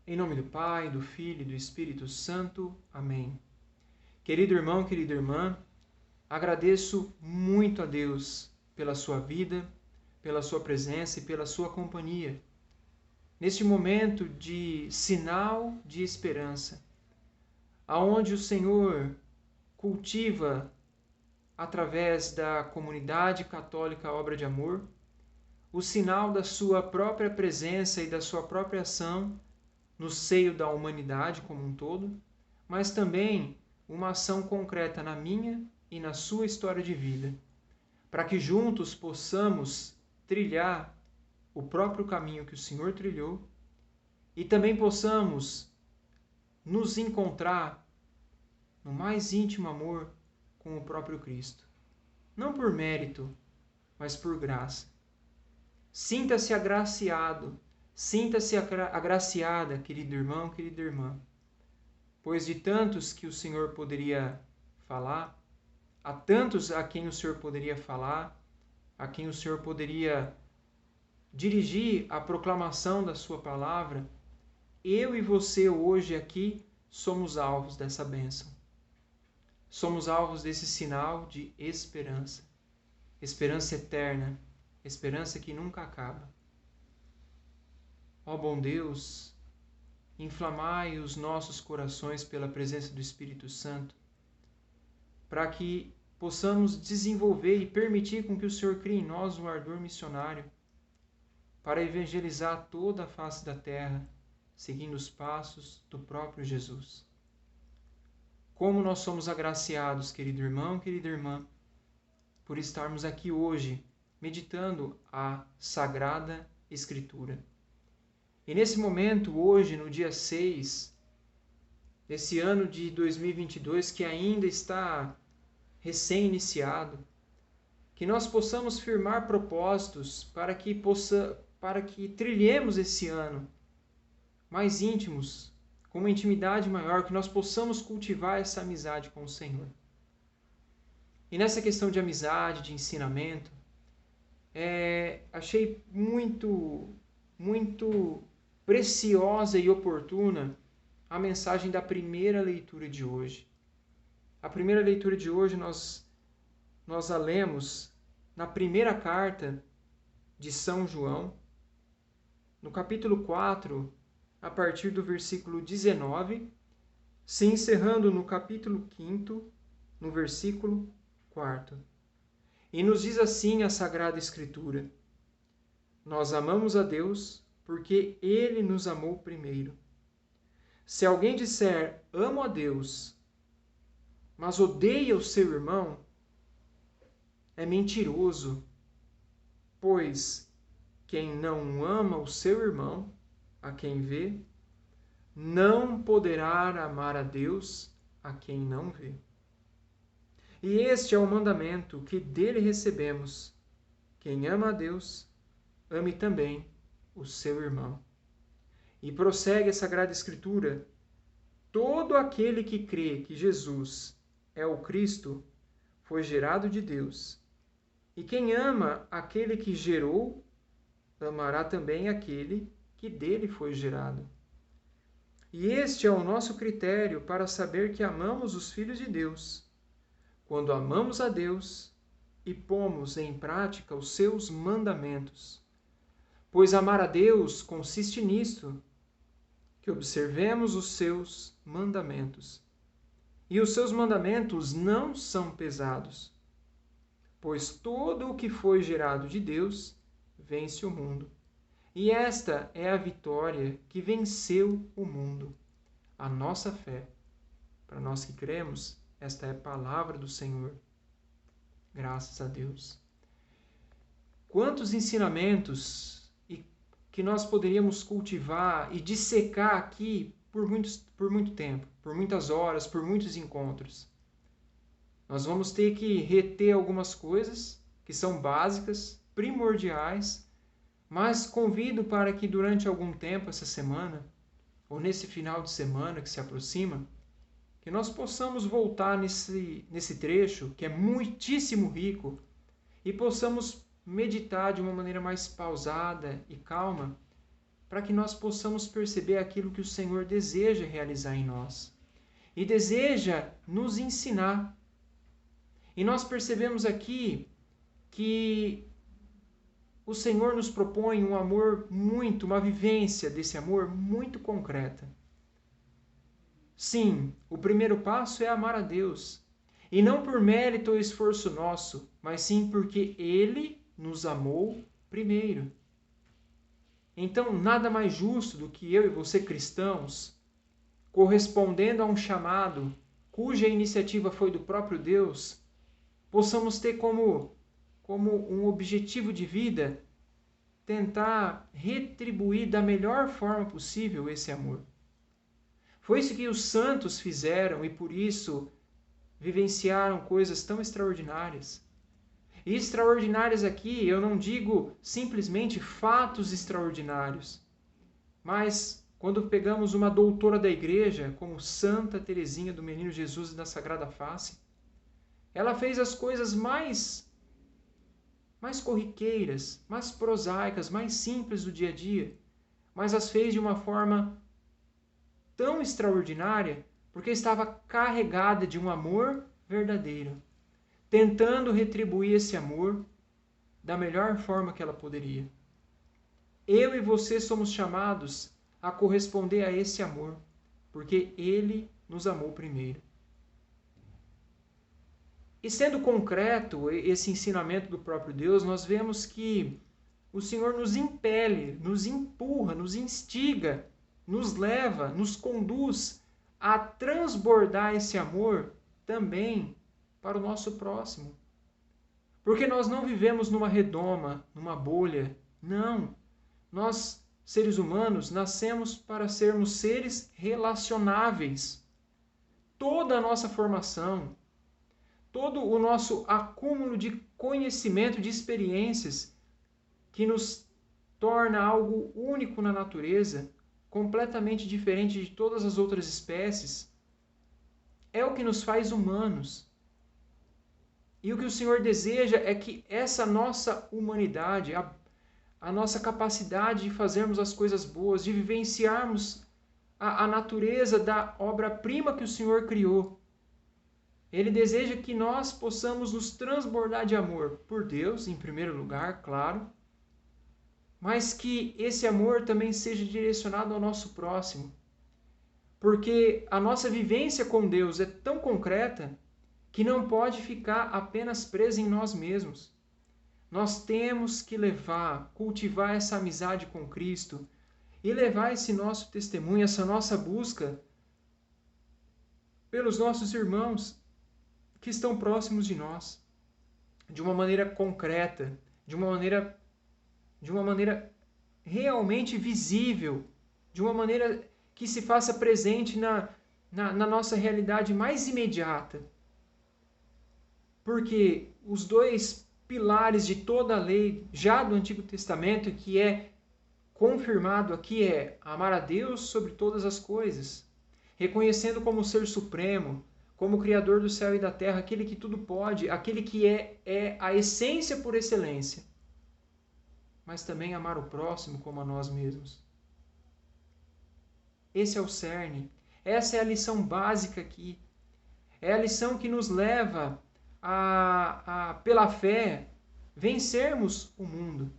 Em nome do Pai, do Filho e do Espírito Santo. Amém. Querido irmão, querida irmã, agradeço muito a Deus pela sua vida, pela sua presença e pela sua companhia. Neste momento de sinal de esperança, aonde o Senhor cultiva, através da comunidade católica Obra de Amor, o sinal da sua própria presença e da sua própria ação no seio da humanidade como um todo, mas também uma ação concreta na minha e na sua história de vida, para que juntos possamos trilhar o próprio caminho que o Senhor trilhou e também possamos nos encontrar no mais íntimo amor com o próprio Cristo. Não por mérito, mas por graça. Sinta-se agraciado, sinta-se agraciada, querido irmão, querida irmã, pois de tantos que o Senhor poderia falar, há tantos a quem o Senhor poderia falar, a quem o Senhor poderia dirigir a proclamação da sua palavra, eu e você hoje aqui somos alvos dessa bênção. Somos alvos desse sinal de esperança. Esperança eterna, esperança que nunca acaba. Ó bom Deus, inflamai os nossos corações pela presença do Espírito Santo, para que possamos desenvolver e permitir com que o Senhor crie em nós um ardor missionário, para evangelizar toda a face da terra, seguindo os passos do próprio Jesus. Como nós somos agraciados, querido irmão, querida irmã, por estarmos aqui hoje, meditando a Sagrada Escritura. E nesse momento, hoje, no dia 6 desse ano de 2022, que ainda está recém-iniciado, que nós possamos firmar propósitos para que trilhemos esse ano mais íntimos, com uma intimidade maior, que nós possamos cultivar essa amizade com o Senhor. E nessa questão de amizade, de ensinamento, achei muito preciosa e oportuna a mensagem da primeira leitura de hoje. A primeira leitura de hoje nós a lemos na primeira carta de São João, no capítulo 4, a partir do versículo 19, se encerrando no capítulo 5, no versículo 4. E nos diz assim a Sagrada Escritura: nós amamos a Deus porque Ele nos amou primeiro. Se alguém disser, amo a Deus, mas odeia o seu irmão, é mentiroso, pois quem não ama o seu irmão, a quem vê, não poderá amar a Deus, a quem não vê. E este é o mandamento que dele recebemos: quem ama a Deus, ame também o seu irmão. E prossegue a Sagrada Escritura: todo aquele que crê que Jesus é o Cristo foi gerado de Deus. E quem ama aquele que gerou, amará também aquele que dele foi gerado. E este é o nosso critério para saber que amamos os filhos de Deus, quando amamos a Deus e pomos em prática os seus mandamentos. Pois amar a Deus consiste nisto, que observemos os seus mandamentos. E os seus mandamentos não são pesados, pois todo o que foi gerado de Deus vence o mundo. E esta é a vitória que venceu o mundo, a nossa fé. Para nós que cremos, esta é a palavra do Senhor. Graças a Deus. Quantos ensinamentos que nós poderíamos cultivar e dissecar aqui por muito tempo, por muitas horas, por muitos encontros. Nós vamos ter que reter algumas coisas que são básicas, primordiais, mas convido para que durante algum tempo essa semana, ou nesse final de semana que se aproxima, que nós possamos voltar nesse trecho que é muitíssimo rico e possamos meditar de uma maneira mais pausada e calma para que nós possamos perceber aquilo que o Senhor deseja realizar em nós e deseja nos ensinar. E nós percebemos aqui que o Senhor nos propõe um amor uma vivência desse amor muito concreta. Sim, o primeiro passo é amar a Deus. E não por mérito ou esforço nosso, mas sim porque Ele nos amou primeiro. Então, nada mais justo do que eu e você cristãos, correspondendo a um chamado cuja iniciativa foi do próprio Deus, possamos ter como um objetivo de vida tentar retribuir da melhor forma possível esse amor. Foi isso que os santos fizeram e por isso vivenciaram coisas tão extraordinárias. E extraordinárias aqui, eu não digo simplesmente fatos extraordinários, mas quando pegamos uma doutora da igreja, como Santa Teresinha do Menino Jesus da Sagrada Face, ela fez as coisas mais corriqueiras, mais prosaicas, mais simples do dia a dia, mas as fez de uma forma tão extraordinária porque estava carregada de um amor verdadeiro, tentando retribuir esse amor da melhor forma que ela poderia. Eu e você somos chamados a corresponder a esse amor, porque Ele nos amou primeiro. E sendo concreto esse ensinamento do próprio Deus, nós vemos que o Senhor nos impele, nos empurra, nos instiga, nos leva, nos conduz a transbordar esse amor também para o nosso próximo. Porque nós não vivemos numa redoma, numa bolha. Não. Nós, seres humanos, nascemos para sermos seres relacionáveis. Toda a nossa formação, todo o nosso acúmulo de conhecimento, de experiências, que nos torna algo único na natureza, completamente diferente de todas as outras espécies, é o que nos faz humanos. E o que o Senhor deseja é que essa nossa humanidade, a nossa capacidade de fazermos as coisas boas, de vivenciarmos a natureza da obra-prima que o Senhor criou, Ele deseja que nós possamos nos transbordar de amor por Deus, em primeiro lugar, claro, mas que esse amor também seja direcionado ao nosso próximo. Porque a nossa vivência com Deus é tão concreta que não pode ficar apenas presa em nós mesmos. Nós temos que cultivar essa amizade com Cristo e levar esse nosso testemunho, essa nossa busca pelos nossos irmãos que estão próximos de nós, de uma maneira concreta, de uma maneira realmente visível, de uma maneira que se faça presente na nossa realidade mais imediata. Porque os dois pilares de toda a lei, já do Antigo Testamento, que é confirmado aqui, é amar a Deus sobre todas as coisas, reconhecendo como ser supremo, como Criador do céu e da terra, aquele que tudo pode, aquele que é a essência por excelência, mas também amar o próximo como a nós mesmos. Esse é o cerne, essa é a lição básica aqui, é a lição que nos leva pela fé, vencermos o mundo.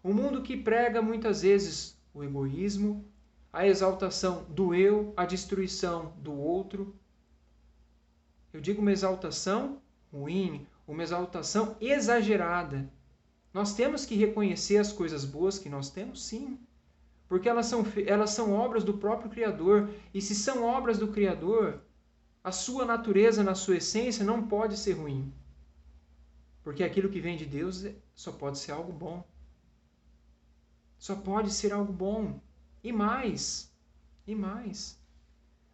O mundo que prega muitas vezes o egoísmo, a exaltação do eu, a destruição do outro. Eu digo uma exaltação ruim, uma exaltação exagerada. Nós temos que reconhecer as coisas boas que nós temos, sim. Porque elas são obras do próprio Criador. E se são obras do Criador, a sua natureza, na sua essência, não pode ser ruim. Porque aquilo que vem de Deus só pode ser algo bom. Só pode ser algo bom. E mais. E mais.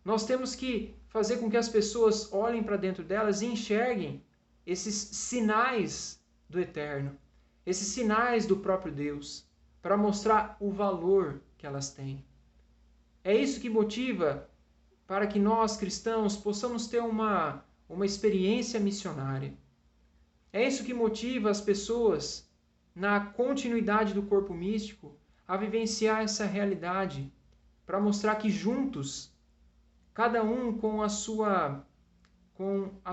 Nós temos que fazer com que as pessoas olhem para dentro delas e enxerguem esses sinais do eterno. Esses sinais do próprio Deus. Para mostrar o valor que elas têm. É isso que motiva para que nós, cristãos, possamos ter uma experiência missionária. É isso que motiva as pessoas, na continuidade do corpo místico, a vivenciar essa realidade, para mostrar que juntos, cada um com as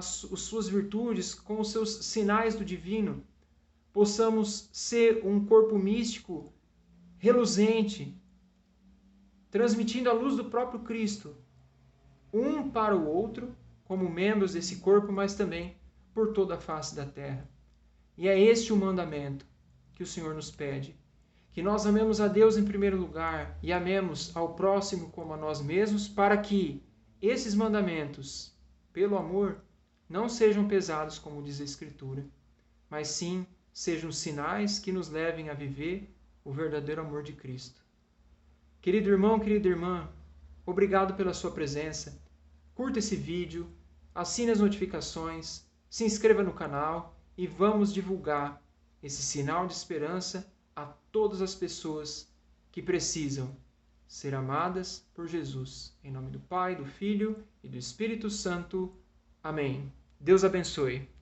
suas virtudes, com os seus sinais do divino, possamos ser um corpo místico reluzente, transmitindo a luz do próprio Cristo, um para o outro, como membros desse corpo, mas também por toda a face da terra. E é este o mandamento que o Senhor nos pede, que nós amemos a Deus em primeiro lugar e amemos ao próximo como a nós mesmos, para que esses mandamentos, pelo amor, não sejam pesados, como diz a Escritura, mas sim sejam sinais que nos levem a viver o verdadeiro amor de Cristo. Querido irmão, querida irmã, obrigado pela sua presença. Curta esse vídeo, assine as notificações, se inscreva no canal e vamos divulgar esse sinal de esperança a todas as pessoas que precisam ser amadas por Jesus. Em nome do Pai, do Filho e do Espírito Santo. Amém. Deus abençoe.